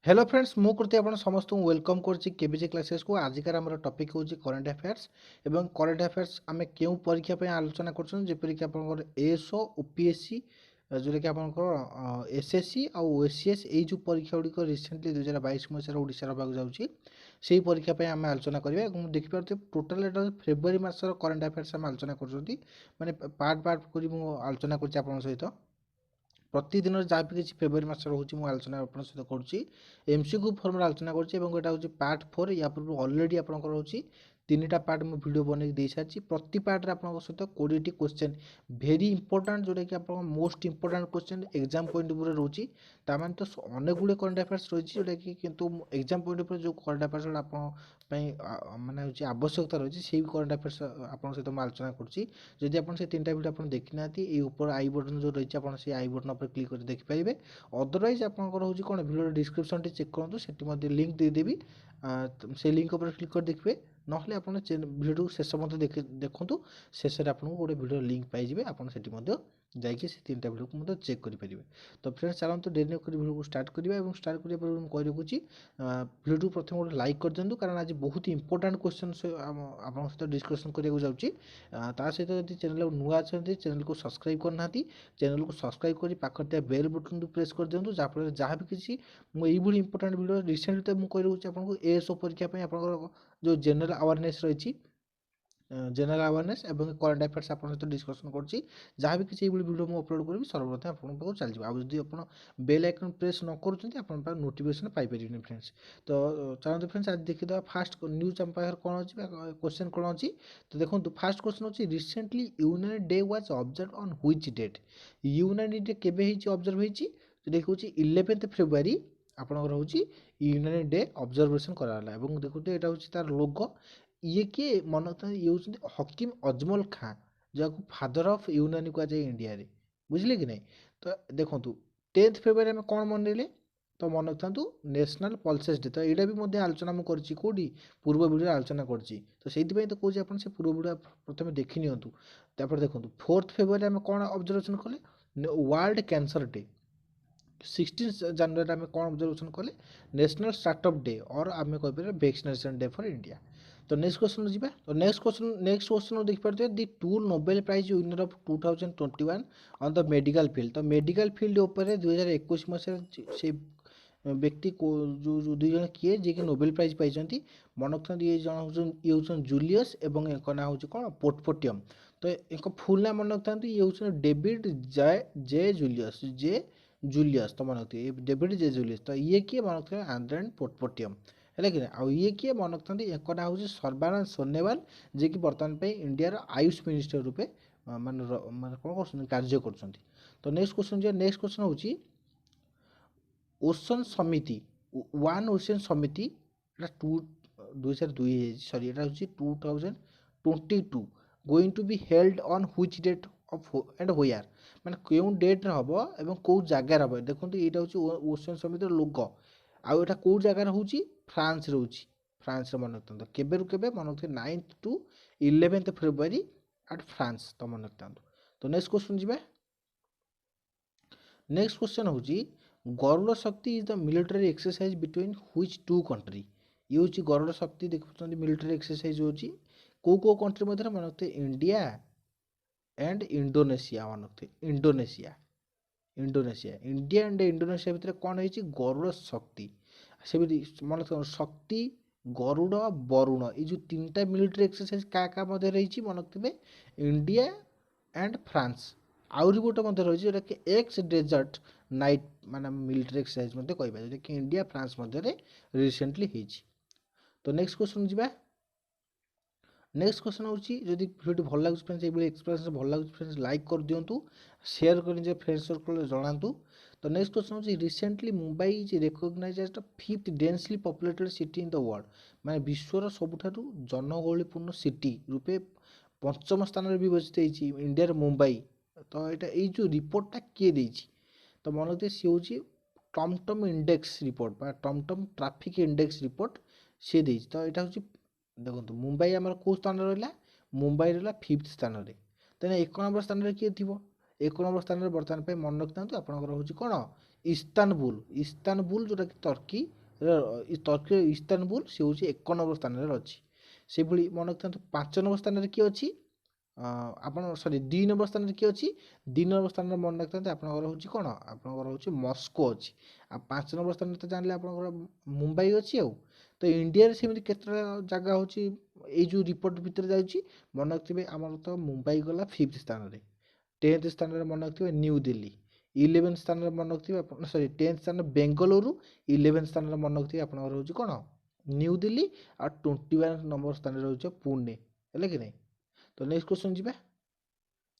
Hello friends मु करते आपण समस्त वेलकम करछि केबीसी क्लासेस को आजिकार हमर टॉपिक होछि करंट अफेयर्स एवं करंट अफेयर्स आमे केउ परीक्षा पे आलोचना करछन जे परीक्षा आपनकर एएसओ ओपीएससी जोरे कि आपनकर एसएससी आ ओएससीएस एई जो परीक्षा गुडी को रिसेंटली 2022 मसिया ओडिसा रो भाग जाउछि सेही परीक्षा पे आमे आलोचना करबे एवं देखि परते टोटल एटा फेब्रुवारी मासर करंट अफेयर्स आमे आलोचना करछथि माने पार्ट पार्ट करी मु आलोचना करछि आपन सहित प्रतिदिन जहाँ भी किसी फेब्रुआरी मास रोचे मुझे आलोचना आप सहित करुँची एमसीक्यू फर्म आलोचना करुँची हूँ पार्ट 4 या पूर्व अलरेडी आपंकर रोचे 3टा पार्ट मुझे भिड बनई दे सारी प्रति पार्ट आप सहित 20टी क्वेश्चन भेरी इंपोर्टाट जोटा कि आप most important question exam point of view रोचे तार तो अनेक गुड़े करंट अफेयर्स रही जोटा कि एग्जाम पॉइंट ऑफ व्यू जो करंट अफेयर्स आप मानने आवश्यकता रही है करंट अफेयर्स आप सहित मुझे आलोचना करुँची जदि आप 3टा वीडियो आप देखी ना ऊपर आई बटन जो रही है से आई बटन पर क्लिक कर देखिपारे अदरवाइज आपंकर हूँ कौन भिडियो डिस्क्रिप्शन चेक करूँ से लिंक देदेवी से लिंक पर क्लिक कर देखिए ना आप भिडियो शेष मत देखूँ शेष में आपको गोटे भिडियो लिंक पाइबे आपड़ी जाकि से 3टा वीडियो को चेक करेंगे। तो फ्रेंड्स चलते डेरी वीडियो को स्टार्ट करवा और स्टार्ट करने पर कही रखुच्छी वीडियो प्रथम गोटे लाइक कर दिखाँ कारण आज बहुत इंपोर्टाट क्वेश्चन आप सहित डिस्कसन करने जाऊँगी ता सहित यदि चैनल नुआ अच्छा चैनल को सब्सक्राइब करना चैनल को सब्सक्राइब कर पाखे बेल बटन को प्रेस कर दिखाँ जहाँफल जहाँ भी किसी मुझे इंपोर्टाट वीडियो रिसेंटली तो मुझे कही रोचे आपको एएसओ परीक्षा आप जो जनरल अवेयरनेस रही जनरल अवेयरनेस एवं करंट अफेयर्स आप सहित डिस्कसन करुँची जहाँ भी किसी वीडियो मुझे अपलोड करी सर्वप्रथम आपको चल आदि आप बेल आइकन प्रेस न करें आप नोटिफिकेशन पाइपर फ्रेंड्स। तो चलते फ्रेंड्स आज देखीद फास्ट न्यूज आम पाखे कौन अच्छी क्वेश्चन कौन अच्छी तो देखो फास्ट क्वेश्चन अच्छी recently united day was observe on which date united day केबे ऑब्जर्व होती देखो 11 फेब्रुआरी आपंकर हूँ यूनाइटेड डे ऑब्जर्वेशन कराला देखो यहाँ हूँ तार लोगो ये किए मन ये हूँ हकीम अजमल खां जहाँ फादर ऑफ यूनानी कहुए इंडिया रे बुझे कि नहीं। तो देखो 10 फेब्रुआरी आम कौन मनइले तो मन रखु नेशनल पल्सेस डे तो यहाँ भी आलोचना मुझे कौटी पूर्व वीडियो आलोचना करी तो से तो कौन आप से पूर्व वीडियो प्रथम देखी निपर देखो 4 फेब्रुआरी आम कौन ऑब्जर्वेशन कले वर्ल्ड कैंसर डे 16 जनवरी आम कौन ऑब्जर्वेशन कले नेशनल स्टार्टअप डे और आम कहीपर वैक्सीनेशन डे फॉर इंडिया। तो नेक्स्ट क्वेश्चन जी तो नेक्स्ट क्वेश्चन देख पारे the 2 Nobel prize winner of 2021 on the medical field तो मेडिकल फील्ड उपर 2021 मसीह से व्यक्ति को जो दुई जन किए जी कि नोबेल प्राइज पाई मन रखते ये जन ये हूँ जूलियस एवं एक ना हूँ कौन पोर्टफोलियम तो एक फुल ना मन रखता ये हूँ डेविड जे जूलियस तो मन रखिए डेविड जे जूलियस तो ये किए मन रखते आंद्रेन पोर्टफोलियम है कि आउ ये किए मन रखता एक ना हूँ सर्बानंद सोनेवाल जी कि बर्तमान इंडिया आयुष मिनिस्टर रूपे मान कौन कार्य कर। तो नेक्स्ट क्वेश्चन हूँ ocean summit one ocean summit two 2002 sorry এটা হচ্ছে 2022 going to be held on which date of and where माने केउ डेट रे हबो एवं को जगह रे हबो देखंतु एटा होची ओशन समिति लोगो आ एटा को जगह रे होची फ्रांस रे होची फ्रांस रे मन रखतंतो केबे रु केबे मन रखते 9th to 11th February eight France तो मन रखतंतो। तो नेक्स्ट क्वेश्चन जिबे नेक्स्ट क्वेश्चन होची Garud Shakti is the military exercise between which two country ये हूँ गरुड़ शक्ति देखुं मिलिटरी एक्सरसाइज होची को कंट्री मध्य मन रखते इंडिया एंड इंडोनेशिया मन रखते Indonesia Indonesia India and Indonesia भितर कौन है गरुड़ शक्ति से मन रखते शक्ति गरुड़ वरुण ये जो 3टा मिलिटरी एक्सरसाइज क्या मध्य रही मन रखते इंडिया एंड फ्रांस आउरी गोटे मध्य रही जोटा कि एक्स डेजर्ट नाइट माने मिलिटरी एक्सरसाइज मध्य कह जोटा कि इंडिया फ्रांस मध्य रिसेंटली होती। तो नेक्स्ट क्वेश्चन जी नेक्स्ट क्वेश्चन हूँ जदि वीडियो भल लगे फ्रेंड्स ये एक्सप्लेनेशन भल लगे फ्रेंड्स लाइक कर दिंतु शेयर कर निजे फ्रेंड्स सर्कल जनातु। तो नेक्स्ट क्वेश्चन हूँ recently Mumbai is recognise as the 5th densely populated city in the world माने विश्वर सबुठारु जनगहलीपूर्ण सिटी रूपे 5म स्थान में विवेचित इंडिया मुंबई। तो यहाँ जो रिपोर्टा किए देछि तो मन रखते सी हूँ टमटम इंडेक्स रिपोर्ट टमटम ट्राफिक इंडेक्स रिपोर्ट सी दे तो यहाँ हूँ देखो मुंबई आम कौ स्थान रहा मुंबई रहा 5th स्थान में तेना 1 नंबर स्थान में किए थी 1 नंबर स्थान में बर्तमान मन रखता आपंकर हूँ कौन ଇସ୍ତାନବୁଲ ଯେଉଁଟାକି ଟର୍କିର ଇସ୍ତାନବୁଲ ସେ ହେଉଛି 1 ନମ୍ବର ସ୍ଥାନରେ ଅଛି। ସେଭଳି ମନେ ରଖିଥାନ୍ତୁ 5 ନମ୍ବର ସ୍ଥାନରେ କିଏ ଅଛି, ଆପଣ ସରି 2 ନମ୍ବର ସ୍ଥାନରେ କିଏ ଅଛି, 2 ନମ୍ବର ସ୍ଥାନରେ ମନେ ରଖିଥାନ୍ତୁ ଆପଣଙ୍କର ହେଉଛି କ'ଣ, ଆପଣଙ୍କର ହେଉଛି ମସ୍କୋ ଅଛି। ଆଉ 5 ନମ୍ବର ସ୍ଥାନରେ ତ ଜାଣିଲେ ଆପଣଙ୍କର ମୁମ୍ବାଇ ଅଛି। ଆଉ ତ ଇଣ୍ଡିଆରେ ସେମିତି କେତେଟା ଜାଗା ହେଉଛି ଏଇ ଯେଉଁ ରିପୋର୍ଟ ଭିତରେ ଯାଉଛି, ମନେ ରଖିଥିବେ ଆମର ତ ମୁମ୍ବାଇ ଗଲା 5th ସ୍ଥାନରେ, 10th ସ୍ଥାନରେ ମନେ ରଖିଥିବେ ନ୍ୟୁ ଦିଲ୍ଲୀ, 11th ସ୍ଥାନରେ ମନେ ରଖିଥିବେ ଆପଣ ସରି 10th ସ୍ଥାନରେ ବେଙ୍ଗଲୁରୁ, 11th ସ୍ଥାନରେ ମନେ ରଖିଥିବେ ଆପଣଙ୍କର ହେଉଛି କ'ଣ ନ୍ୟୁ ଦିଲ୍ଲୀ, ଆଉ 21 ନମ୍ବର ସ୍ଥାନରେ ରହୁଛି ପୁନେ, ହେଲା କି ନାହିଁ। ତ ନେକ୍ସଟ କ୍ୱେଶ୍ଚନ୍ ଯିବା।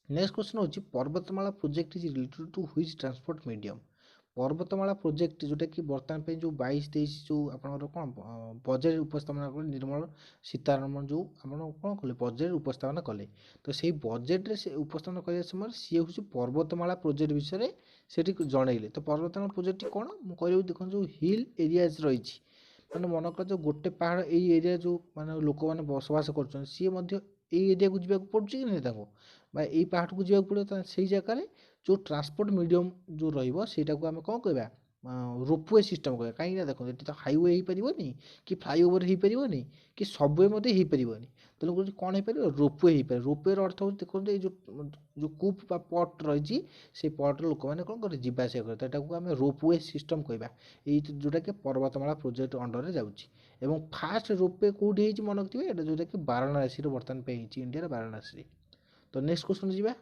ନେକ୍ସଟ କ୍ୱେଶ୍ଚନ୍ ହେଉଛି Parvatmala project is related to which transport medium. Parvatmala project ଯେଉଁଟାକି ବର୍ତ୍ତମାନ ପାଇଁ ଯେଉଁ 22-23 ଯେଉଁ ଆପଣଙ୍କର କ'ଣ ବଜେଟ୍ ଉପସ୍ଥାପନା କଲେ ନିର୍ମଳ ସୀତାରମଣ ଯେଉଁ ଆପଣ କ'ଣ କଲେ ବଜେଟ୍ ଉପସ୍ଥାପନା କଲେ, ତ ସେଇ ବଜେଟ୍ରେ ସେ ଉପସ୍ଥାପନା କରିବା ସମୟରେ ସିଏ ହେଉଛି ପର୍ବତମାଳା ପ୍ରୋଜେକ୍ଟ ବିଷୟରେ ସେଠି ଜଣେଇଲେ। ତ ପର୍ବତମାଳା ପ୍ରୋଜେକ୍ଟଟି କ'ଣ ମୁଁ କହିବି, ଦେଖନ୍ତୁ ଯେଉଁ ହିଲ୍ ଏରିଆଜ୍ ରହିଛି, ମାନେ ମନେକର ଯେଉଁ ଗୋଟେ ପାହାଡ଼ ଏଇ ଏରିଆ ଯେଉଁ ମାନେ ଲୋକମାନେ ବସବାସ କରୁଛନ୍ତି, ସିଏ ମଧ୍ୟ ଏଇ ଏରିଆକୁ ଯିବାକୁ ପଡ଼ୁଛି କି ନାହିଁ ତାଙ୍କୁ, ବା ଏଇ ପାହାଡ଼କୁ ଯିବାକୁ ପଡ଼ିବ, ତାହେଲେ ସେଇ ଜାଗାରେ ଯେଉଁ ଟ୍ରାନ୍ସପୋର୍ଟ ମିଡ଼ିୟମ୍ ଯେଉଁ ରହିବ ସେଇଟାକୁ ଆମେ କ'ଣ କହିବା, ରୋପୱେ ସିଷ୍ଟମ୍ କହିବା। କାହିଁକିନା ଦେଖନ୍ତୁ ଏଠି ତ ହାଇୱେ ହେଇପାରିବନି, କି ଫ୍ଲାଇଓଭର ହେଇପାରିବନି, କି ସବୱେ ମଧ୍ୟ ହେଇପାରିବନି, ତେଣୁକରି କ'ଣ ହେଇପାରିବ, ରୋପୱେ ହେଇପାରିବ। ରୋପୱେର ଅର୍ଥ ହେଉଛି ଦେଖନ୍ତୁ ଏଇ ଯେଉଁ କୁପ୍ ବା ପଟ୍ ରହିଛି, ସେଇ ପଟ୍ରେ ଲୋକମାନେ କ'ଣ କରିବେ, ଯିବା ଆସିବା କରିବେ, ତ ଏଟାକୁ ଆମେ ରୋପୱେ ସିଷ୍ଟମ୍ କହିବା, ଏଇ ଯେଉଁଟାକି ପର୍ବତମାଳା ପ୍ରୋଜେକ୍ଟ ଅଣ୍ଡରରେ ଯାଉଛି। ଏବଂ ଫାଷ୍ଟ ରୋପୱେ କେଉଁଠି ହେଇଛି ମନେ ରଖିଥିବେ, ଏଇଟା ଯେଉଁଟାକି ବାରାଣାସୀରେ ବର୍ତ୍ତମାନ ପାଇଁ ହେଇଛି, ଇଣ୍ଡିଆର ବାରାଣାସୀରେ। ତ ନେକ୍ସଟ କ୍ୱେଶ୍ଚନ୍ ଯିବା।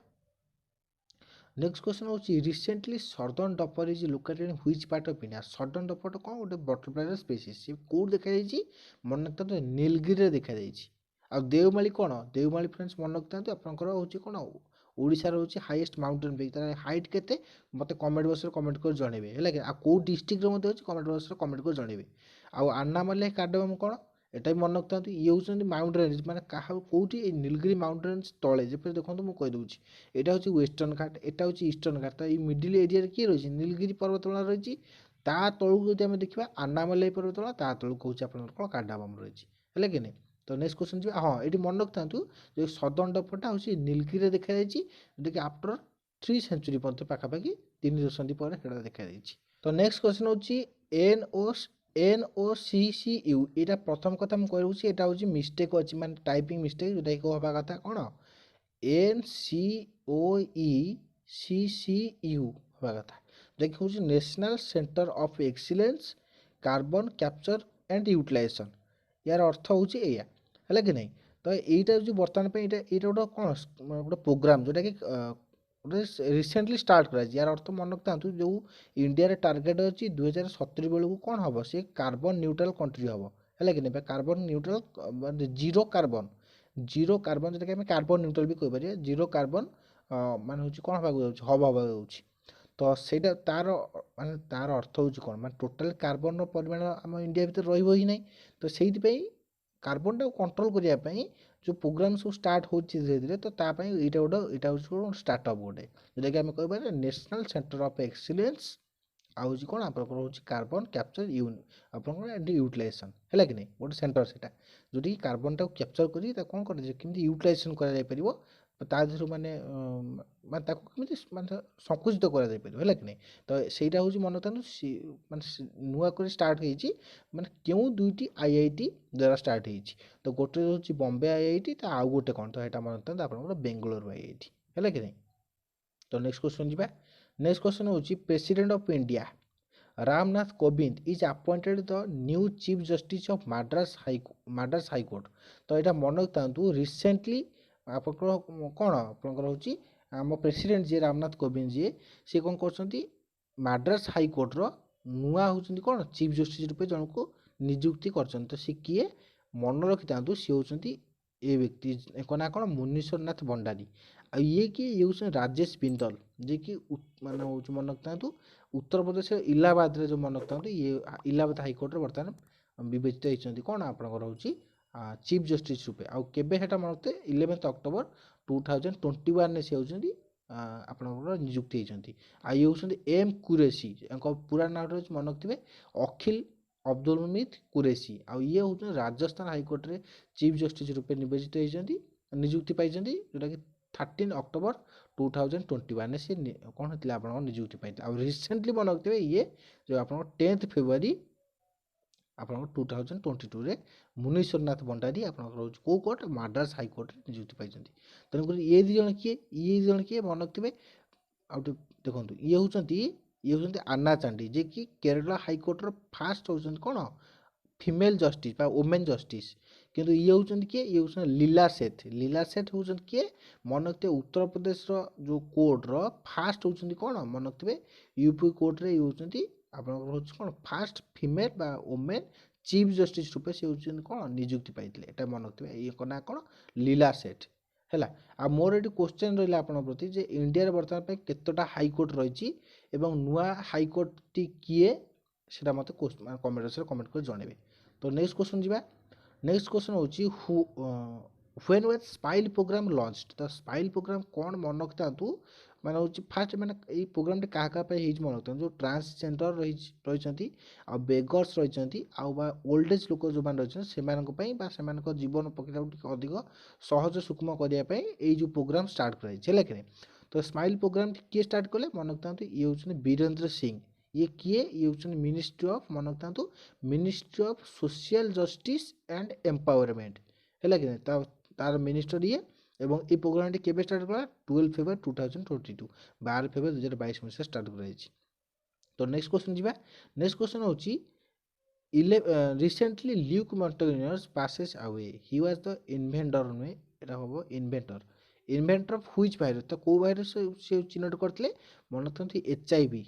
ନେକ୍ସଟ କ୍ୱେଶ୍ଚନ୍ ହେଉଛି ରିସେଣ୍ଟଲି ସଦର୍ନ ଡପର is located in which part of India. ସଦର୍ନ ଡପରଟା କ'ଣ ଗୋଟେ ବଟରଫ୍ଲାଇର ସ୍ପେସିସ୍, ସେ କେଉଁଠି ଦେଖାଯାଇଛି, ମନେ ରଖିଥାନ୍ତୁ ନୀଲଗିରିରେ ଦେଖାଯାଇଛି। ଆଉ ଦେଓମାଳି କ'ଣ, ଦେଓମାଳି ଫ୍ରେଣ୍ଡସ୍ ମନେ ରଖିଥାନ୍ତୁ ଆପଣଙ୍କର ହେଉଛି କ'ଣ ଓଡ଼ିଶାର ହେଉଛି ହାଇଏଷ୍ଟ ମାଉଣ୍ଟେନ୍ ପିକ୍, ତାର ହାଇଟ୍ କେତେ ମୋତେ କମେଣ୍ଟ ବକ୍ସରେ କମେଣ୍ଟ କରି ଜଣେଇବେ, ହେଲା କି। ଆଉ କେଉଁ ଡିଷ୍ଟ୍ରିକ୍ଟରେ ମଧ୍ୟ ଅଛି କମେଣ୍ଟ ବକ୍ସରେ କମେଣ୍ଟ କରି ଜଣେଇବେ। ଆଉ ଆନାମାଲି କାର୍ଡମମ୍ କ'ଣ, ଏଟା ବି ମନେ ରଖିଥାନ୍ତୁ ଇଏ ହେଉଛନ୍ତି ମାଉଣ୍ଟ ରେଞ୍ଜ, ମାନେ କାହା କେଉଁଠି ଏଇ ନୀଲଗିରି ମାଉଣ୍ଟ ରେଞ୍ଜ ତଳେ, ଯେପରି ଦେଖନ୍ତୁ ମୁଁ କହିଦେଉଛି ଏଇଟା ହେଉଛି ୱେଷ୍ଟର୍ଣ୍ଣ ଘାଟ, ଏଟା ହେଉଛି ଇଷ୍ଟର୍ଣ୍ଣ ଘାଟ, ତ ଏଇ ମିଡ଼ିଲ୍ ଏରିଆରେ କିଏ ରହିଛି, ନୀଲଗିରି ପର୍ବତମାଳା ରହିଛି। ତା ତଳକୁ ଯଦି ଆମେ ଦେଖିବା ଆନାମାଲି ପର୍ବତମାଳା, ତା ତଳକୁ ହେଉଛି ଆପଣଙ୍କର କ'ଣ କାର୍ଡମମ୍ ରହିଛି, ହେଲା କି ନାହିଁ। ତ ନେକ୍ସଟ କ୍ୱେଶ୍ଚନ୍ ଯିବା। ହଁ ଏଠି ମନେ ରଖିଥାନ୍ତୁ ଯେ ସଦର୍ନ ଡପରଟା ହେଉଛି ନୀଲଗିରିରେ ଦେଖାଯାଇଛି, ଯେଉଁଟାକି ଆଫ୍ଟର 3 ସେଞ୍ଚୁରୀ ପର୍ଯ୍ୟନ୍ତ ପାଖାପାଖି 3 ଦଶନ୍ଧି ପରେ ସେଇଟା ଦେଖାଯାଇଛି। ତ ନେକ୍ସଟ କ୍ୱେଶ୍ଚନ୍ ହେଉଛି NOCCU, ଏଇଟା ପ୍ରଥମ କଥା ମୁଁ କହିଦେଉଛି, ଏଇଟା ହେଉଛି ମିଷ୍ଟେକ୍ ଅଛି, ମାନେ ଟାଇପିଂ ମିଷ୍ଟେକ୍, ଯେଉଁଟାକି ହେବା କଥା କ'ଣ NCOECCU ହେବା କଥା, ଯେଉଁଟାକି ହେଉଛି national centre of excellence carbon capture and utilisation. ୟାର ଅର୍ଥ ହେଉଛି ଏଇଆ, ହେଲା କି ନାହିଁ। ତ ଏଇଟା ହେଉଛି ବର୍ତ୍ତମାନ ପାଇଁ ଏଇଟା ଗୋଟେ କ'ଣ ଗୋଟେ ପ୍ରୋଗ୍ରାମ୍ ଯେଉଁଟାକି ଗୋଟେ ରିସେଣ୍ଟଲି ଷ୍ଟାର୍ଟ କରାଯାଇଛି। ୟାର ଅର୍ଥ ମନେ ରଖିଥାନ୍ତୁ ଯେଉଁ ଇଣ୍ଡିଆରେ ଟାର୍ଗେଟ୍ ଅଛି 2070 ବେଳକୁ କ'ଣ ହେବ, ସେ କାର୍ବନ ନ୍ୟୁଟ୍ରାଲ୍ କଣ୍ଟ୍ରି ହେବ, ହେଲା କି ନାହିଁ। କାର୍ବନ ନ୍ୟୁଟ୍ରାଲ୍ ମାନେ ଜିରୋ କାର୍ବନ ଯେଉଁଟାକି ଆମେ କାର୍ବନ ନ୍ୟୁଟ୍ରାଲ୍ ବି କହିପାରିବା, ଜିରୋ କାର୍ବନ ମାନେ ହେଉଛି କ'ଣ ହେବାକୁ ଯାଉଛି, ହେବାକୁ ଯାଉଛି। ତ ସେଇଟା ତାର ଅର୍ଥ ହେଉଛି କ'ଣ, ମାନେ ଟୋଟାଲ୍ କାର୍ବନର ପରିମାଣ ଆମ ଇଣ୍ଡିଆ ଭିତରେ ରହିବ ହିଁ ନାହିଁ। ତ ସେଇଥିପାଇଁ କାର୍ବନଟାକୁ କଣ୍ଟ୍ରୋଲ୍ କରିବା ପାଇଁ ଯେଉଁ ପ୍ରୋଗ୍ରାମ୍ ସବୁ ଷ୍ଟାର୍ଟ ହେଉଛି ଧୀରେ ଧୀରେ, ତ ତା ପାଇଁ ଏଇଟା ହେଉଛି ଗୋଟେ ଷ୍ଟାର୍ଟଅପ୍ ଗୋଟେ, ଯେଉଁଟାକି ଆମେ କହିପାରିବା ନ୍ୟାସନାଲ୍ ସେଣ୍ଟର ଅଫ୍ ଏକ୍ସିଲେନ୍ସ, ଆଉ ହେଉଛି କ'ଣ ଆପଣଙ୍କର ହେଉଛି କାର୍ବନ କ୍ୟାପଚର ଆପଣଙ୍କର ୟୁଟିଲାଇଜେସନ୍, ହେଲା କି ନାହିଁ। ଗୋଟେ ସେଣ୍ଟର ସେଇଟା ଯେଉଁଠିକି କାର୍ବନଟାକୁ କ୍ୟାପଚର କରି ତାକୁ କ'ଣ କରାଯାଏ, କେମିତି ୟୁଟିଲାଇଜେସନ୍ କରାଯାଇପାରିବ, ତା ଦେହରୁ ମାନେ ତାକୁ କେମିତି ମାନେ ସଙ୍କୁଚିତ କରାଯାଇପାରିବ, ହେଲା କି ନାହିଁ। ତ ସେଇଟା ହେଉଛି ମନେ ରଖନ୍ତୁ ମାନେ ନୂଆ କରି ଷ୍ଟାର୍ଟ ହେଇଛି, ମାନେ କେଉଁ 2ଟି IIT ଦ୍ୱାରା ଷ୍ଟାର୍ଟ ହେଇଛି। ତ ଗୋଟେ ହେଉଛି ବମ୍ବେ IIT, ତ ଆଉ ଗୋଟେ କ'ଣ, ତ ଏଇଟା ମନେ ରଖନ୍ତୁ ଆପଣଙ୍କର ବେଙ୍ଗଲୋର IIT, ହେଲା କି ନାହିଁ। ତ ନେକ୍ସଟ କ୍ୱେଶ୍ଚନ୍ ଯିବା। ନେକ୍ସଟ କ୍ୱେଶ୍ଚନ୍ ହେଉଛି president of India Ramnath Kovind is appointed the new chief justice of Madras high court. ତ ଏଇଟା ମନେ ରଖିଥାନ୍ତୁ ରିସେଣ୍ଟଲି ଆପଣଙ୍କର କ'ଣ ଆପଣଙ୍କର ହେଉଛି ଆମ ପ୍ରେସିଡେଣ୍ଟ ଯିଏ ରାମନାଥ କୋବିନ୍ଦ ଯିଏ, ସିଏ କ'ଣ କରୁଛନ୍ତି, ମାଡ୍ରାସ ହାଇକୋର୍ଟର ନୂଆ ହେଉଛନ୍ତି କ'ଣ ଚିଫ୍ ଜଷ୍ଟିସ୍ ରୂପେ ଜଣକୁ ନିଯୁକ୍ତି କରିଛନ୍ତି। ତ ସେ କିଏ ମନେ ରଖିଥାନ୍ତୁ, ସିଏ ହେଉଛନ୍ତି ଏ ବ୍ୟକ୍ତି, ଏକ ନାଁ କ'ଣ ମୁନୀଶ୍ୱର ନାଥ ଭଣ୍ଡାରୀ। ଆଉ ଇଏ କିଏ, ଇଏ ହେଉଛନ୍ତି ରାଜେଶ ବିନ୍ଦଲ, ଯିଏକି ମାନେ ହେଉଛି ମନେ ରଖିଥାନ୍ତୁ ଉତ୍ତରପ୍ରଦେଶର ଇଲାହାବାଦରେ ଯେଉଁ ମନେ ରଖିଥାନ୍ତୁ ଇଏ ଇଲାହାବାଦ ହାଇକୋର୍ଟରେ ବର୍ତ୍ତମାନ ବିବେଚିତ ହେଇଛନ୍ତି କ'ଣ ଆପଣଙ୍କର ହେଉଛି ଚିଫ୍ ଜଷ୍ଟିସ୍ ରୂପେ। ଆଉ କେବେ ସେଇଟା ମନେ ରଖିଥିବେ 11 ଅକ୍ଟୋବର 2021ରେ ସେ ହେଉଛନ୍ତି ଆପଣଙ୍କର ନିଯୁକ୍ତି ହେଇଛନ୍ତି। ଆଉ ଇଏ ହେଉଛନ୍ତି M କୁରେଶୀ, ୟାଙ୍କ ପୁରା ନାଁଟା ହେଉଛି ମନେ ରଖିଥିବେ ଅଖିଲ ଅବଦୁଲ ହମିଦ କୁରେଶୀ। ଆଉ ଇଏ ହେଉଛନ୍ତି ରାଜସ୍ଥାନ ହାଇକୋର୍ଟରେ ଚିଫ୍ ଜଷ୍ଟିସ୍ ରୂପେ ନିଯୁକ୍ତି ପାଇଛନ୍ତି, ଯେଉଁଟାକି 13 ଅକ୍ଟୋବର 2021 से कौन होता आप निजुक्ति पाई आ रिसेंटली मन रखिए ये जो आप 10 फेब्रुआरी आप 2022 रे मुनीश्वरनाथ भंडारी आप कौ कोर्ट माड्रास हाईकोर्ट निजुक्ति पाई तेणुक ये दिज किए मन रखिए देखो ये हूँ आन्ना चांडी जे कि केरला हाईकोर्टर फास्ट होती कौन फीमेल जस्टिस वोमेन जस्टिस किंतु ये होती किए ये हूँ लीला सेठ हूँ किए मन रखिए उत्तर प्रदेश जो कोर्टर फास्ट होती कौन मन रखिए यूपी कोर्टे ये होती आप कौन first female women chief justice रूपे से होती कौन निजुक्ति पाई एटा मन रखिए ये ना कौन लीला सेठ है आ मोर ये क्वेश्चन रहा आप प्रति जे इंडिया बर्तमान केतोटा हाईकोर्ट रही नुआ हाईकोर्ट टी किए से मत कमेंट बक्स कमेंट कर जनइबे। तो नेक्स्ट क्वेश्चन जी नेक्स्ट क्वेश्चन हूँ when was smile program launched तो स्माइल प्रोग्राम कौन मन रखता मैंने हूँ फास्ट मैंने ये प्रोग्राम क्या मन रखता जो ट्रांसजेंडर रही बेगर्स रही ओल्ड एज लोक जो रही से जीवन प्रक्रिया अधिक सहज सुक्ष्म करने जो प्रोग्राम स्टार्ट कराई कि तो स्माइल प्रोग्राम किए स्टार्ट कले मन रखता ये हूँ बीरेंद्र सिंह ये किए ये हूँ मिनिस्ट्री ऑफ मन रखता ministry of social justice and empowerment है कि तार मिनिस्टर ये एवं ये प्रोग्राम के स्टार्ट करा 12 फेब्रुआरी 2022 12 फेब्रुआरी 2022 मसीहा स्टार्ट कराई। तो नेक्स्ट क्वेश्चन जी नेक्स्ट क्वेश्चन हूँ recently Luc Montagnier passes away he was the inventor में एटा हम इन्वेंटर ऑफ व्हिच वायरस तो कौ वायरस से चिन्हट करते मन रखते HIV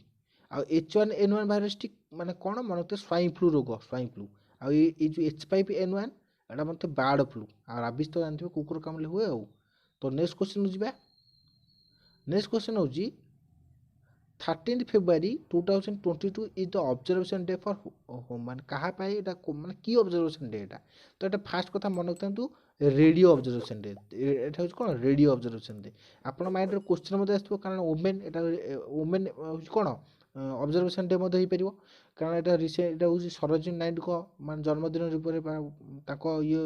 आ H1N1 भाइरस टी माने कौन मन रखते स्वाइन फ्लू रोग स्वाइन फ्लू आ जो H5N1 एटा मतलब बार्ड फ्लू आ राबिस तो जानते कुकुर कामले हुए आ। तो नेक्स्ट क्वेश्चन जी नेक्स्ट क्वेश्चन हूँ 13 February 2022 is the observation day for मान कहा मान की ऑब्जर्वेशन डे एटा तो ये फास्ट कथा मन रखता रेडियो ऑब्जर्वेशन डे एटा हूँ कौन रेडियो ऑब्जर्वेशन डे आपण माइंड क्वेश्चन मत आसो कारण वोमेन एटा वोमेन हूँ कौन ऑब्जर्वेशन डे मत हो कारण एटा रिसेंट हूँ सरोजिनी नायडू मान जन्मदिन रूप ये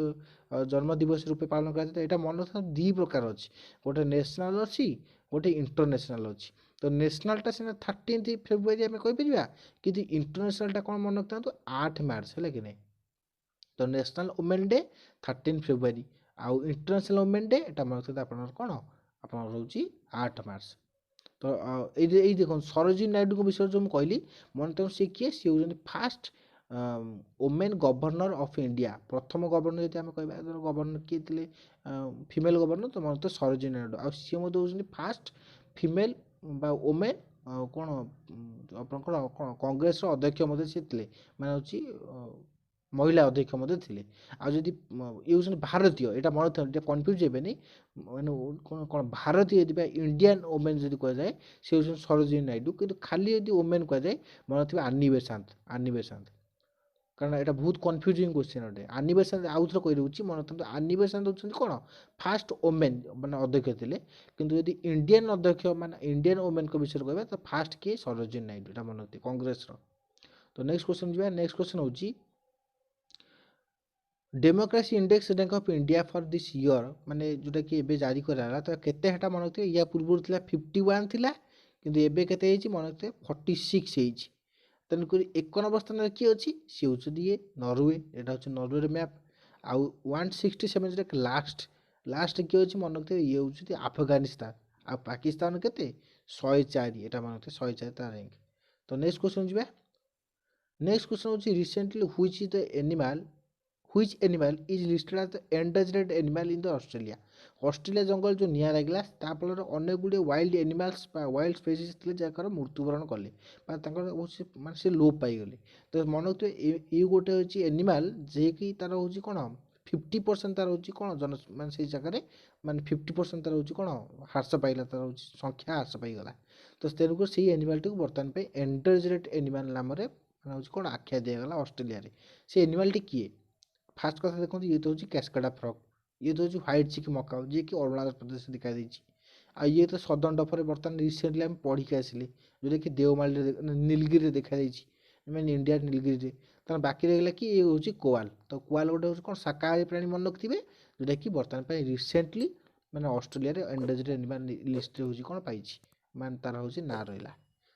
जन्म दिवस रूपे पालन कर मन रखता दी प्रकार अच्छी गोटे नेशनल अच्छी गोटे इंटरनेशनल अच्छी तो नेशनलटा सीना 13 फेब्रुआरी आम कहीपर कि इंटरनेशनलटा कौन मन रखता 8 मार्च है कि नहीं तो नेशनल वुमेन डे 13 फेब्रुआरी आउ इंटरनेशनल वुमेन डे एटा मन रखता आप कौन आप रोचे 8 मार्च। तो ये देख सरोजिनी नायडू विषय जो मुझे कहली मन रखता सी किए सी हूँ fast women governor of India प्रथम गवर्नर जी आम कह गवर्नर किए थे फीमेल गवर्नर तो मन रखता सरोजिनी नायडू आ सी हूँ फास्ट फीमेल वोमेन कौन आप कांग्रेस अध्यक्ष थे मैंने हूँ महिला अध्यक्ष थे आदि ये हूँ भारतीय यहाँ मन रखते कन्फ्यूज हे मैंने कौन कौन भारतीय इंडियन वोमेन जी कहुए सी हूँ सरोजिनी नायडू कि खाली यदि वोमेन कहुए मन रखिए आनी बेसांत कारण यहाँ बहुत कन्फ्यूजिंग क्वेश्चन अटे आनी बेसांत आउ थे कही दूसरी मन रखते आनी बेसांत होती कौन फास्ट वोमेन मैंने अध्यक्ष थे किंतु यदि इंडियन अध्यक्ष मान इंडियन वोमेन विषय कह तो फास्ट किए सरोजिनी नायडू यहाँ मन रखते कांग्रेस। तो नेक्स्ट क्वेश्चन जी नेक्स्ट क्वेश्चन हूँ democracy index rank of India for this year माने जोटा कि एबे जारी करा तो केते हेटा मन रखते या पूर्व थिला 51 थिला किंतु एबे केते हेची मन रखते 46 हेची तेणुक 51 स्थान किए अच्छी सी हूँ ये नॉर्वे यहाँ हूँ नॉर्वे मैप आउ 167 जो लास्ट लास्ट किए अच्छी मन रखते ये हूँ अफगानिस्तान आ पाकिस्तान केते 104 यहाँ मन रखते 104 तार रैंक। तो नेक्स्ट क्वेश्चन जी नेक्स्ट क्वेश्चन हूँ recently which is the animal which animal is listed as the endangered animal in the Australia Australia जंगल जो निया लगे फल अनेक गुड़े वाइल्ड एनिमल्स वाइल्ड स्पेसीज थे जहाँ मृत्युवरण कले मानते से लोप पाईगले तो मन रखिए ये गोटे हूँ एनिमल जे कि तार हूँ कौन 50% तार हूँ कौन जन मान से जगह मान 50% तार हूँ कौन ह्रास पाइला तार हूँ संख्या ह्रास पाईगला तो तेणुक से एनिमल टी बर्तमान एंडेंजर्ड एनिमल नाम हूँ कौन आख्या दिगला ऑस्ट्रेलिया से एनिमल टी किए फास्ट कथा देखो ये तो हूँ कैस्केडा फ्रॉग ये तो हूँ व्हाइट चिक मकाओ जी कि अरुणाचल प्रदेश देखा आ ये तो सदन डफर बर्तमान रिसेंटली आम पढ़ी आसिले जोटा कि देवमाली नीलगिरी देखा मैंने इंडिया नीलगिरी तेना बाकी रहा कि ये हूँ कोआल तो कोआल गोटे हूँ कौन शाकाहारी प्राणी मन रखिए जोटा कि बर्तमान रिसेंटली ମାନେ ଅଷ୍ଟ୍ରେଲିଆରେ ଏଣ୍ଡେଜର୍ड ଏନିମାଲ୍ ଲିଷ୍ଟରେ ହେଉଛି କ'ଣ ପାଇଛି, ମାନେ ତାର ହେଉଛି ନାଁ ରହିଲା।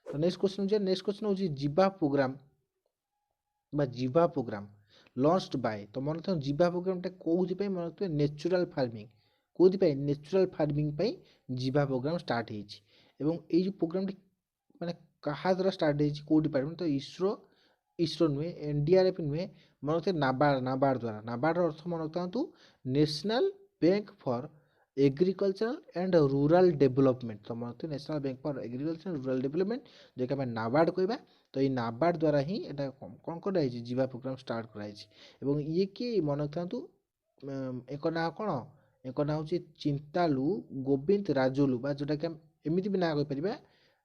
ତ ନେକ୍ସଟ କ୍ୱେଶ୍ଚନ୍ ଯିବା। ନେକ୍ସଟ କ୍ୱେଶ୍ଚନ୍ ହେଉଛି ଜିବା ପ୍ରୋଗ୍ରାମ ବା ଜିବା ପ୍ରୋଗ୍ରାମ ଲଞ୍ଚଡ ବାଇ। ତ ମନେ ରଖିଥାଅ ଜିବା ପ୍ରୋଗ୍ରାମଟା କେଉଁଥିପାଇଁ ମନେ ରଖିଥିବେ, ନ୍ୟାଚୁରାଲ ଫାର୍ମିଂ। କେଉଁଥିପାଇଁ, ନ୍ୟାଚୁରାଲ ଫାର୍ମିଂ ପାଇଁ ଜିବା ପ୍ରୋଗ୍ରାମ ଷ୍ଟାର୍ଟ ହେଇଛି। ଏବଂ ଏଇ ଯେଉଁ ପ୍ରୋଗ୍ରାମଟି ମାନେ କାହା ଦ୍ୱାରା ଷ୍ଟାର୍ଟ ହେଇଛି, କେଉଁ ଡିପାର୍ଟମେଣ୍ଟ, ତ ଇସ୍ରୋ ନୁହେଁ, ଏନଡିଆରଏଫ ନୁହେଁ, ମନେ ରଖିଥିବେ ନାବାର୍ଡ଼ ଦ୍ୱାରା। ନାବାର୍ଡ଼ର ଅର୍ଥ ମନେ ରଖିଥାନ୍ତୁ national bank for agricultural and rural development. ତ ମନେ ରଖିଥିବେ national bank for agriculture and rural development, ଯେଉଁଟାକି ଆମେ ନାବାର୍ଡ଼ କହିବା। ତ ଏଇ ନାବାର୍ଡ଼ ଦ୍ୱାରା ହିଁ ଏଇଟା କ'ଣ କରାଯାଇଛି, ଜିବା ପ୍ରୋଗ୍ରାମ ଷ୍ଟାର୍ଟ କରାଯାଇଛି। ଏବଂ ଇଏ କି ମନେ ରଖିଥାନ୍ତୁ ଏକ ନାଁ କ'ଣ, ଏକ ନାଁ ହେଉଛି ଚିନ୍ତାଲୁ ଗୋବିନ୍ଦ ରାଜୁଲୁ, ବା ଯେଉଁଟାକି ଆମେ ଏମିତି ବି ନାଁ କହିପାରିବା,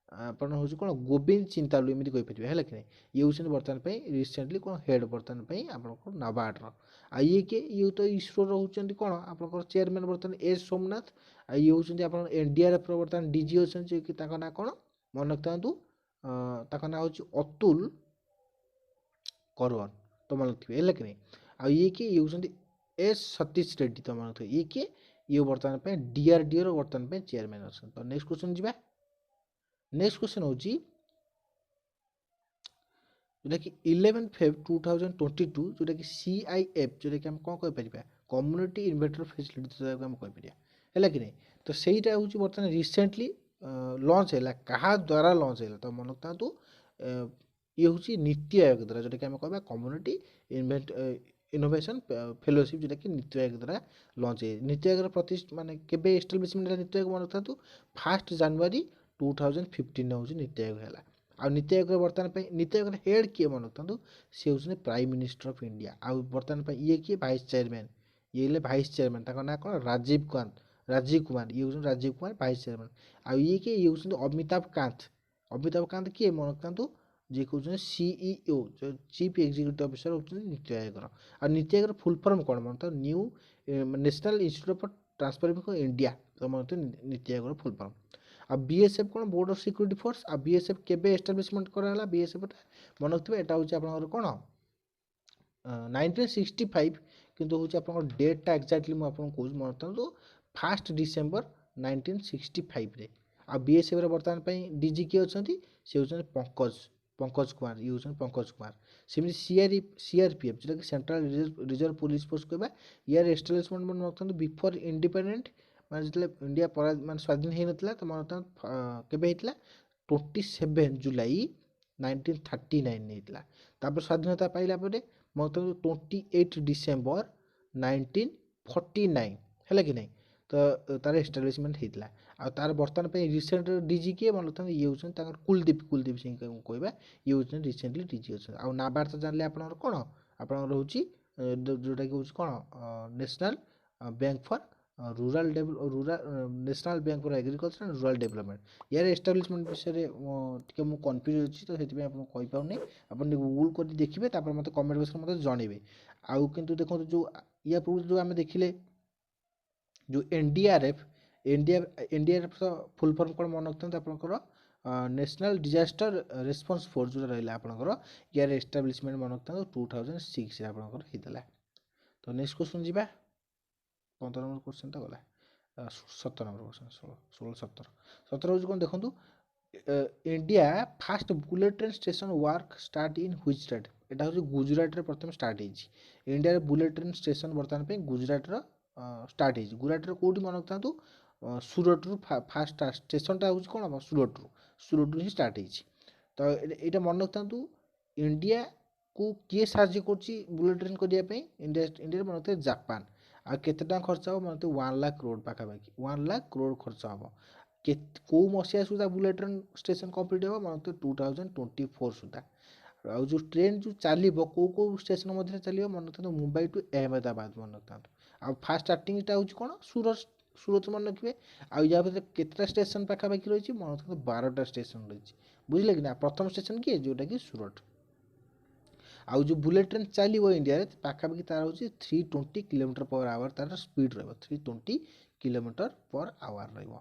ଆପଣ ହେଉଛି କ'ଣ ଗୋବିନ୍ଦ ଚିନ୍ତାଲୁ ଏମିତି କହିପାରିବେ, ହେଲା କି ନାହିଁ। ଇଏ ହେଉଛନ୍ତି ବର୍ତ୍ତମାନ ପାଇଁ ରିସେଣ୍ଟଲି କ'ଣ ହେଡ୍ ବର୍ତ୍ତମାନ ପାଇଁ ଆପଣଙ୍କର ନାବାର୍ଡ଼ର। ଆଉ ଇଏ କିଏ, ଇଏ ତ ଇସ୍ରୋର ହେଉଛନ୍ତି କ'ଣ ଆପଣଙ୍କର ଚେୟାରମ୍ୟାନ୍ ବର୍ତ୍ତମାନ ଏସ୍ ସୋମନାଥ। ଆଉ ଇଏ ହେଉଛନ୍ତି ଆପଣ ଏନଡିଆରଏଫର ବର୍ତ୍ତମାନ ଡିଜି ଅଛନ୍ତି, ଯେ କି ତାଙ୍କ ନାଁ କ'ଣ ମନେ ରଖିଥାନ୍ତୁ, ତାଙ୍କ ନାଁ ହେଉଛି ଅତୁଲ କରୱନ। ତ ମନେ ରଖିଥିବେ, ହେଲା କି ନାହିଁ। ଆଉ ଇଏ କିଏ, ଇଏ ହେଉଛନ୍ତି ଏସ୍ ସତୀଶ ରେଡ୍ଡି। ତ ମନେ ରଖିଥିବେ ଇଏ କିଏ, ଇଏ ବର୍ତ୍ତମାନ ପାଇଁ ଡିଆରଡିଓର ବର୍ତ୍ତମାନ ପାଇଁ ଚେୟାରମ୍ୟାନ୍ ଅଛନ୍ତି। ତ ନେକ୍ସଟ କ୍ୱେଶ୍ଚନ୍ ଯିବା। ନେକ୍ସଟ କ୍ୱେଶ୍ଚନ୍ ହେଉଛି ଯେଉଁଟାକି 11 Feb 2022, ଯେଉଁଟାକି CIF, ଯେଉଁଟାକି ଆମେ କ'ଣ କହିପାରିବା, କମ୍ୟୁନିଟି ଇନଭର୍ଟର ଫେସିଲିଟି ଯେଉଁଟାକୁ ଆମେ କହିପାରିବା, ହେଲା କି ନାହିଁ। ତ ସେଇଟା ହେଉଛି ବର୍ତ୍ତମାନ ରିସେଣ୍ଟଲି ଲଞ୍ଚ ହେଲା। କାହା ଦ୍ୱାରା ଲଞ୍ଚ ହେଲା, ତ ମନେ ରଖିଥାନ୍ତୁ ଇଏ ହେଉଛି ନୀତି ଆୟୋଗ ଦ୍ୱାରା, ଯେଉଁଟାକି ଆମେ କହିବା କମ୍ୟୁନିଟି ଇନୋଭେସନ୍ ଫେଲୋସିପ୍, ଯେଉଁଟାକି ନୀତି ଆୟୋଗ ଦ୍ୱାରା ଲଞ୍ଚ ହେଇଛି। ନୀତି ଆୟୋଗର ମାନେ କେବେ ଏଷ୍ଟାବ୍ଲିଶମେଣ୍ଟ ହେଲା ନୀତି ଆୟୋଗ, ମନେ ରଖିଥାନ୍ତୁ 1 ଜାନୁଆରୀ 2015 ହେଉଛି ନୀତି ଆୟୋଗ ହେଲା। ଆଉ ନୀତି ଆୟୋଗର ବର୍ତ୍ତମାନ ପାଇଁ ନୀତି ଆୟୋଗର ହେଡ୍ କିଏ ମନେ ରଖନ୍ତୁ, ସେ ହେଉଛନ୍ତି ପ୍ରାଇମ୍ ମିନିଷ୍ଟର ଅଫ୍ ଇଣ୍ଡିଆ। ଆଉ ବର୍ତ୍ତମାନ ପାଇଁ ଇଏ କିଏ, ଭାଇସ୍ ଚେୟାରମ୍ୟାନ୍। ଇଏ ହେଲେ ଭାଇସ୍ ଚେୟାରମ୍ୟାନ୍, ତାଙ୍କ ନାଁ କ'ଣ, ରାଜୀବ କୁମାର। ଇଏ ହେଉଛନ୍ତି ରାଜୀବ କୁମାର ଭାଇସ୍ ଚେୟାରମ୍ୟାନ୍। ଆଉ ଇଏ କିଏ, ଇଏ ହେଉଛନ୍ତି ଅମିତାଭ କାନ୍ତ। ଅମିତାଭ କାନ୍ତ କିଏ ମନେ ରଖନ୍ତୁ, ଯିଏ କହୁଛନ୍ତି CEO, ଚିଫ୍ ଏକ୍ଜିକ୍ୟୁଟିଭ୍ ଅଫିସର ହେଉଛନ୍ତି ନୀତି ଆୟୋଗର। ଆଉ ନୀତି ଆୟୋଗର ଫୁଲ୍ ଫର୍ମ କ'ଣ ମନେ ରଖନ୍ତୁ, new national institute of transformation India. ତ ମନେ ରଖନ୍ତୁ ନୀତି ଆୟୋଗର ଫୁଲ୍ ଫର୍ମ। ଆଉ ବିଏସ୍ଏଫ୍ କ'ଣ, ବୋର୍ଡ଼ ଅଫ୍ ସିକ୍ୟୁରିଟି ଫୋର୍ସ। ଆଉ ବିଏସ୍ଏଫ୍ କେବେ ଏଷ୍ଟାବ୍ଲିଶମେଣ୍ଟ କରାହେଲା, ବିଏସ୍ଏଫ୍ଟା ମନେ ରଖିଥିବେ ଏଇଟା ହେଉଛି ଆପଣଙ୍କର କ'ଣ 1965, କିନ୍ତୁ ହେଉଛି ଆପଣଙ୍କର ଡେଟ୍ଟା ଏକ୍ଜାକ୍ଟଲି ମୁଁ ଆପଣଙ୍କୁ କହୁଛି, ମନେ ରଖନ୍ତୁ 1 ଡିସେମ୍ବର 1965ରେ। ଆଉ ବିଏସ୍ଏଫ୍ର ବର୍ତ୍ତମାନ ପାଇଁ ଡିଜି କିଏ ଅଛନ୍ତି, ସେ ହେଉଛନ୍ତି ପଙ୍କଜ କୁମାର। ଇଏ ହେଉଛନ୍ତି ପଙ୍କଜ କୁମାର। ସେମିତି CRPF, ଯେଉଁଟାକି ସେଣ୍ଟ୍ରାଲ ରିଜର୍ଭ ପୋଲିସ ଫୋର୍ସ କହିବା, ୟାର ଏଷ୍ଟାବ୍ଲିଶମେଣ୍ଟ ମନେ ରଖନ୍ତୁ ବିଫୋର ଇଣ୍ଡିପେଣ୍ଡେଣ୍ଟ, ମାନେ ଯେତେବେଳେ ଇଣ୍ଡିଆ ମାନେ ସ୍ୱାଧୀନ ହେଇନଥିଲା। ତ ମନେ ରଖନ୍ତୁ କେବେ ହେଇଥିଲା, 27 ଜୁଲାଇ 1939 ହେଇଥିଲା। ତାପରେ ସ୍ୱାଧୀନତା ପାଇଲା ପରେ ମନେ ରଖନ୍ତୁ 28 ଡିସେମ୍ବର 1949, ହେଲା କି ନାହିଁ। ତ ତାର ଏଷ୍ଟାବ୍ଲିଶମେଣ୍ଟ ହେଇଥିଲା। ଆଉ ତାର ବର୍ତ୍ତମାନ ପାଇଁ ରିସେଣ୍ଟ ଡିଜି କିଏ ମନେ ରଖିଥାନ୍ତି, ଇଏ ହେଉଛନ୍ତି ତାଙ୍କର କୁଲଦୀପ ସିଂ କହିବା, ଇଏ ହେଉଛନ୍ତି ରିସେଣ୍ଟଲି ଡିଜି ଅଛନ୍ତି। ଆଉ ନାବାର୍ଡ଼ ତ ଜାଣିଲେ ଆପଣଙ୍କର କ'ଣ, ଆପଣଙ୍କର ହେଉଛି ଯେଉଁଟାକି ହେଉଛି କ'ଣ national bank for national bank for agriculture and rural development. ୟାର ଏଷ୍ଟାବ୍ଲିଶମେଣ୍ଟ ବିଷୟରେ ଟିକେ ମୁଁ କନଫ୍ୟୁଜ୍ ଅଛି, ତ ସେଥିପାଇଁ ଆପଣଙ୍କୁ କହିପାରୁନି। ଆପଣ ଟିକେ ଗୁଗୁଲ୍ କରି ଦେଖିବେ, ତାପରେ ମୋତେ କମେଣ୍ଟ ବକ୍ସରେ ମୋତେ ଜଣେଇବେ। ଆଉ କିନ୍ତୁ ଦେଖନ୍ତୁ ଯେଉଁ ୟା ପୂର୍ବରୁ ଯେଉଁ ଆମେ ଦେଖିଲେ ଯେଉଁ ଏନଡିଆରଏଫ୍ର ଫୁଲ୍ ଫର୍ମ କ'ଣ ମନେ ରଖିଥାନ୍ତୁ ଆପଣଙ୍କର, ନ୍ୟାସନାଲ ଡିଜାଷ୍ଟର ରେସ୍ପନ୍ସ ଫୋର୍ସ ଯେଉଁଟା ରହିଲା ଆପଣଙ୍କର, ୟାର ଏଷ୍ଟାବ୍ଲିଶମେଣ୍ଟ ମନେ ରଖିଥାନ୍ତୁ 2006ରେ ଆପଣଙ୍କର ହେଇଥିଲା। ତ ନେକ୍ସଟ କ୍ୱେଶ୍ଚନ୍ ଯିବା। 15 ନମ୍ବର କ୍ୱେଶ୍ଚନ୍ଟା ଗଲା, 17 ନମ୍ବର କ୍ୱେଶ୍ଚନ୍, 17 ହେଉଛି କ'ଣ ଦେଖନ୍ତୁ, India first bullet train station work start in which state. ଏଇଟା ହେଉଛି ଗୁଜୁରାଟରେ ପ୍ରଥମେ ଷ୍ଟାର୍ଟ ହେଇଛି। ଇଣ୍ଡିଆରେ ବୁଲେଟ୍ ଟ୍ରେନ୍ ଷ୍ଟେସନ୍ ବର୍ତ୍ତମାନ ପାଇଁ ଗୁଜୁରାଟର ଷ୍ଟାର୍ଟ ହେଇଛି। ଗୁଜୁରାଟର କେଉଁଠି ମନେ ରଖିଥାନ୍ତୁ, ସୁରଟରୁ ଫାଷ୍ଟ ଷ୍ଟେସନଟା ହେଉଛି କ'ଣ, ସୁରଟରୁ ହିଁ ଷ୍ଟାର୍ଟ ହେଇଛି। ତ ଏଇଟା ମନେ ରଖିଥାନ୍ତୁ, ଇଣ୍ଡିଆକୁ କିଏ ସାହାଯ୍ୟ କରୁଛି ବୁଲେଟ୍ ଟ୍ରେନ୍ କରିବା ପାଇଁ, ଇଣ୍ଡିଆରେ ମନେ ରଖିଥିବେ ଜାପାନ। ଆଉ କେତେ ଟଙ୍କା ଖର୍ଚ୍ଚ ହେବ ମନେ ରଖିଥିବେ, 1 ଲାଖ crore ପାଖାପାଖି, 1 ଲାଖ crore ଖର୍ଚ୍ଚ ହେବ। କେଉଁ ମସିହା ସୁଦ୍ଧା ବୁଲେଟ୍ ଟ୍ରେନ୍ ଷ୍ଟେସନ୍ କମ୍ପ୍ଲିଟ୍ ହେବ ମନେ ରଖିଥିବେ, 2024 ସୁଦ୍ଧା। ଆଉ ଯେଉଁ ଟ୍ରେନ୍ ଯେଉଁ ଚାଲିବ କେଉଁ ଷ୍ଟେସନ୍ ମଧ୍ୟରେ ଚାଲିବ ମନେ ରଖିଥାନ୍ତୁ, ମୁମ୍ବାଇ ଟୁ ଅହମ୍ମଦାବାଦ ମନେ ରଖିଥାନ୍ତୁ। ଆଉ ଫାଷ୍ଟ ଷ୍ଟାର୍ଟିଂଟା ହେଉଛି କ'ଣ, ସୁରତ ମନେ ରଖିବେ। ଆଉ ୟା ଭିତରେ କେତେଟା ଷ୍ଟେସନ୍ ପାଖାପାଖି ରହିଛି ମନେ ରଖିଥାନ୍ତୁ, 12ଟା ଷ୍ଟେସନ୍ ରହିଛି, ବୁଝିଲେ କି ନା। ପ୍ରଥମ ଷ୍ଟେସନ୍ କିଏ, ଯେଉଁଟାକି ସୁରଟ। ଆଉ ଯେଉଁ ବୁଲେଟ୍ ଟ୍ରେନ୍ ଚାଲିବ ଇଣ୍ଡିଆରେ ପାଖାପାଖି ତାର ହେଉଛି 320 km/h ତାର ସ୍ପିଡ୍ ରହିବ, 320 km/h ରହିବ।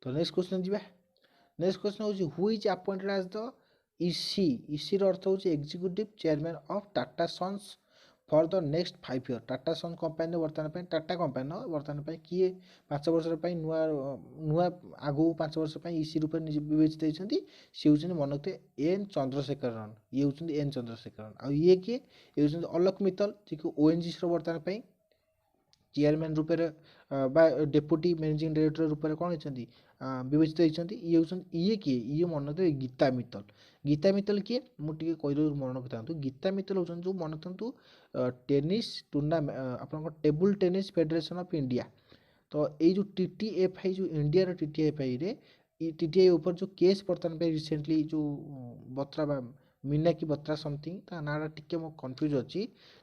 ତ ନେକ୍ସଟ କ୍ୱେଶ୍ଚନ୍ ଯିବା। ନେକ୍ସଟ କ୍ୱେଶ୍ଚନ୍ ହେଉଛି who is appointed as the ଇସିର ଅର୍ଥ ହେଉଛି executive chairman of Tata sons for the next 5 year Tata son company बर्तमान टाटा कंपानी बर्तमान किए 5 वर्ष नुआ नुआ आगु 5 वर्ष इसी रूप में विवेचित होती सी हूँ मन रखिए एन चंद्रशेखर रन ये हूँ एन चंद्रशेखर रन आ ये किए ये हूँ अलक मित्तल जी कि ओएनजीसी बर्तमान चेयरमैन रूप डेप्यूटी मैनेजिंग डायरेक्टर रूप में कौन होती विवेचित होती ये हूँ ये किए ये मन रखिए गीता मित्तल किए मुझे कहीदे मन रखी था गीता मित्तल हूँ जो मन रखु टेनिस टूर्नामेंट आप table tennis federation of India तो ये जो टीटीएफआई जो इंडिया टीटीएफआई रे टीटीआई ऊपर जो केस बर्तमान पे रिसेंटली जो बत्रा मीनाक्षी बत्रा समथिंग ता नाटा टिके मो कन्फ्यूज अच्छी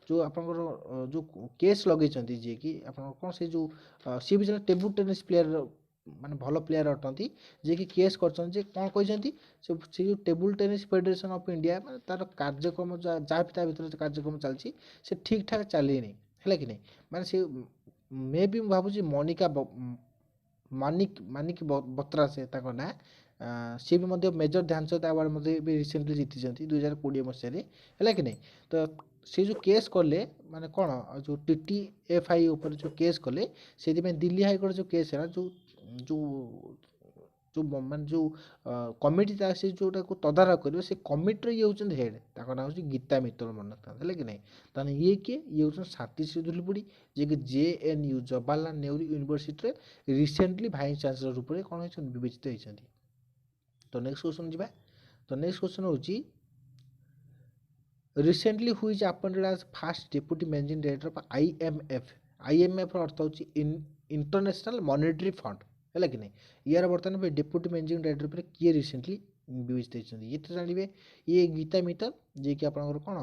जो आपंकर जो केस लगे जी कि आप कौन से जो सी भी जन टेबुल टेनिस प्लेयर माने भल प्लेयर अटंती जे कि केस करछन जे कोन कहजंती से जो table tennis federation of India माने तार कार्यक्रम जहाँ भी भीतर कार्यक्रम चलछि से ठीक ठाक चली नहीं है कि नहीं माने से मे भी भावुँ मनिका मानिक बत्रा से ना सी भी मेजर ध्यानचंद अवार्ड रिसेंटली जीति 2020 मसीह है कि नहीं तो से जो केस कले माने कौन जो टीटीएफआई ऊपर जो केस कले से दिल्ली हाईकोर्ट जो केस है जो जो जो मान जो कमिटी से जोटा को तदारख करेंगे से कमिटर ये हूँ हेड ना हूँ गीता मित्तल मन रखता है कि नहीं ताने ये किए ये हूँ साथी धुलीपुड़ी जे कि JNU Jawaharlal Nehru university recently vice chancellor रूप में कौन विवेचित होती तो नेक्स्ट क्वेश्चन जी तो नेक्स्ट क्वेश्चन हूँ recently who is appointed as first deputy managing director of IMF अर्थ हूँ इंटरनेशनल मॉनेटरी फंड है कि नहीं यार बर्तमान डेप्यूटी मैनेजिंग डायरेक्टर पर किए रिसेंटली विवेचित होती ये तो जानवे ये गीता मित्तल जी कि आप कौन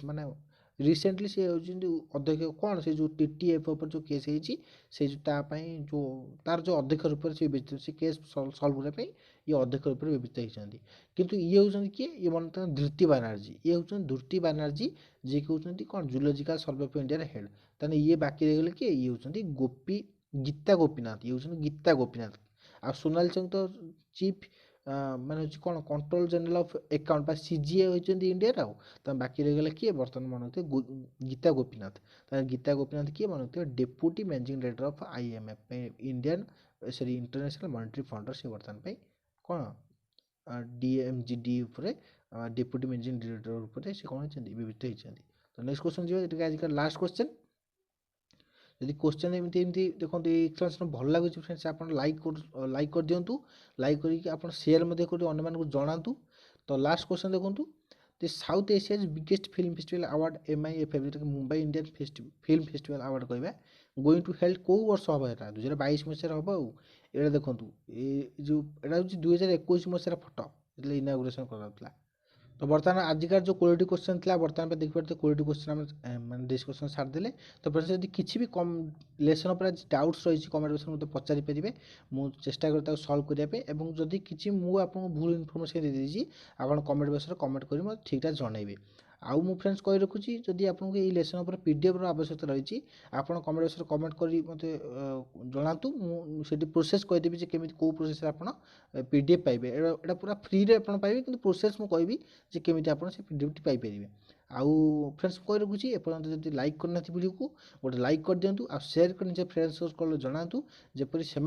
माने रिसेंटली सी अध्यक्ष कौन से जो टीटीएफ पर जो केस है जो तार जो अध्यक्ष रूप से विवेचित से केस सल्व करने ये अध्यक्ष रूप में विवेचित होती किंतु ये हूँ किए ये मन धृति बानार्जी ये हूँ धृति बानार्जी जी कि हूँ कौन zoological survey of India head ताने ये बाकी रहीगले किए ये हूँ गोपी गीता गोपीनाथ ये हूँ गीता गोपीनाथ आ सोनाली चंद तो चीफ माने कौन control general of account CGA होती इंडिया बाकी रहीगला किए बर्तमान मन गीता गोपीनाथ गीता गोपीनाथ किए मन deputy managing director of IMF Indian sorry international monetary fund से बर्तमान कौन DMGD डेप्यूटी मैनेजिंग डायरेक्टर रूप से कौन विवेचित होती तो नेक्स्ट क्वेश्चन जी आज लास्ट क्वेश्चन यदि क्वेश्चन एमती देखो एक्सप्लेनेशन भल लगे फ्रेंड्स आप लाइक कर दिंतु लाइक करके सेयार अन्य जनातु तो लास्ट क्वेश्चन देखूँ the south Asia biggest film festival award MIFF जो Mumbai Indian film festival award कहवा गोइंग टू हेल्ड कौ वर्ष हम यहाँ 2022 मसीह हम आउ देखूँ ये जो यहाँ हूँ 2021 मसीहार फटो जो इनागुरेसन कराला तो बर्तमान आजिकार जो क्वालिटी क्वेश्चन था बर्तमान पे देखिए क्वालिटी क्वेश्चन आम डिस्कसन सारिदे तो फ्रेंड्स यदि किसी भी कम लेसन पर डाउट्स रही कमेंट बॉक्स में मतलब पचारि पारे मुझे चेष्टा कर सल्व करने और जदि किसी मुझे आपको भूल इनफर्मेशन दे देती आप कमेंट बॉक्स में कमेंट कर मतलब ठीक ठाक जनइबे आउ मु फ्रेंड्स कही रखुच्छी जदि आपको ये लेसन पर PDF आवश्यकता रही आप कमेंट बॉक्स में कमेंट कर मत जनातु मुझे प्रोसेस कहीदेवी केमी कौ प्रोसेस आप PDF पाइबे एटा पूरा फ्री रे आप पाइबे कि प्रोसेस मुझे कहबी केमी आप PDF टी पाइपर आउ फ्रेंड्स कही रखुच्छी एपर्यंत जब लाइक करना वीडियो को गोटे लाइक कर दिंतु आ सेयार कर निज फ्रेंड्स सर्कल जनातु जेपरी से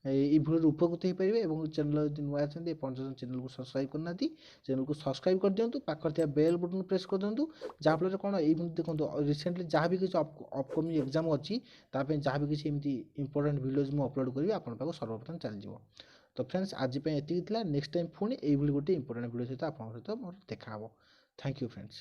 भिडियो उपकृत हो पारे और चैनल यदि नुआ अच्छा चैनल को सब्सक्राइब करना चैनल को सब्सक्राइब कर दिंतु पाखे बेल बटन प्रेस कर दिंतु जहाँफल कौन ये देखो रिसेंटली जहाँ भी किसी अपकमिंग एग्जाम अच्छी जहाँ भी किसी एमती इंपोर्टेंट वीडियोज मुझे अपलोड करी आप सर्वप्रथम चलज तो फ्रेंड्स आज ये नेक्स्ट टाइम पुणी ये गोटे इंपोर्टेंट वीडियो सहित आप सहित मोर देखा थैंक यू फ्रेंड्स।